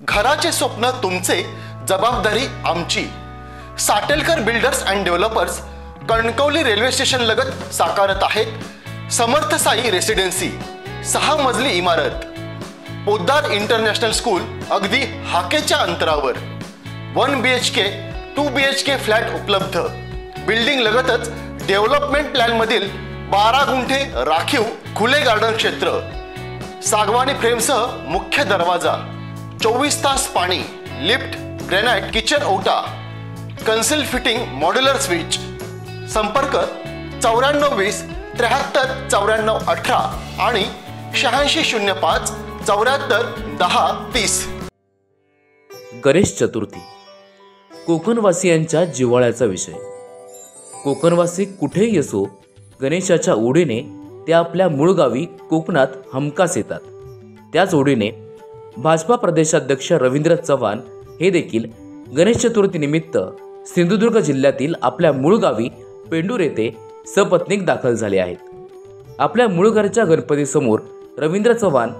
घराचे स्वप्न तुमचे, जबाबदारी आमची। Satelkar builders and developers Kankavli railway station लगत साकारत आहेत समर्थ साई रेसिडेन्सी, 6 मजली इमारत, पोद्दार इंटरनॅशनल स्कूल अगदी हाकेच्या अंतरावर। 1 BHK 2 BHK फ्लॅट उपलब्ध। बिल्डिंग लगतच डेव्हलपमेंट प्लॅन मधील 12 गुंठे राखीव खुले गार्डन क्षेत्र, सागवानी फ्रेमसह मुख्य दरवाजा, 24 तास पाणी, लिफ्ट, ग्रेनाइट किचन ओटा, कन्सिल फिटिंग मॉड्युलर स्विच। संपर्क 9420 73 94 18 आणि 8605 74 10 30। गणेश चतुर्थी कोकणवासियांच्या जिव्हाळ्याचा विषय। कोकणवासी कुठेही असो, गणेशाच्या ओढीने ते आपल्या मूळ गावी कोकणात हमखास येतात। त्याच ओढीने भाजपा प्रदेशाध्यक्ष रवींद्र चव्हाण हे देखील गणेश चतुर्थी निमित्त सिंधुदुर्ग जिल्ह्यातील आपल्या मूळ गावी पेंडूर येथे सपत्नीक दाखल झाले आहेत। आपल्या मूळ घरच्या गणपतीसमोर रवींद्र चव्हाण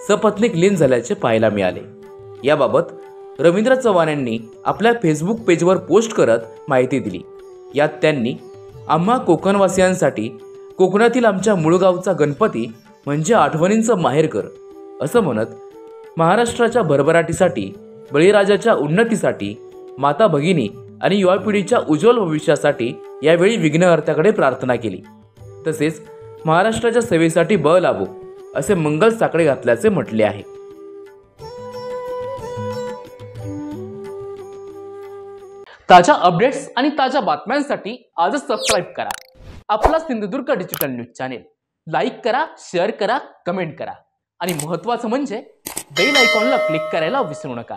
सपत्नीक लीन झाल्याचे पाहायला मिळाले। याबाबत रवींद्र चव्हाण यांनी आपल्या फेसबुक पेजवर पोस्ट करत माहिती दिली। यात त्यांनी आम्हा कोकणवासियांसाठी कोकणातील आमच्या मूळ गावचा गणपती म्हणजे आठवणींचं माहेरघर असं म्हणत महाराष्ट्राच्या भरभराटीसाठी, बळीराजाच्या उन्नतीसाठी, माता भगिनी आणि युवा पिढीच्या उज्ज्वल भविष्यासाठी यावेळी विघ्नहर्त्याकडे प्रार्थना केली। तसेच महाराष्ट्राच्या सेवेसाठी बळ लाभो असे मंगल साकडे घातल्याचे म्हटले आहे। ताज्या अपडेट्स आणि ताज्या बातम्यांसाठी आजच सबस्क्राईब करा आपला Sindhudurg digital news channel. Like करा, शेअर करा, कमेंट करा आणि महत्त्वाचं म्हणजे बेल आयकॉनला क्लिक करायला विसरू नका।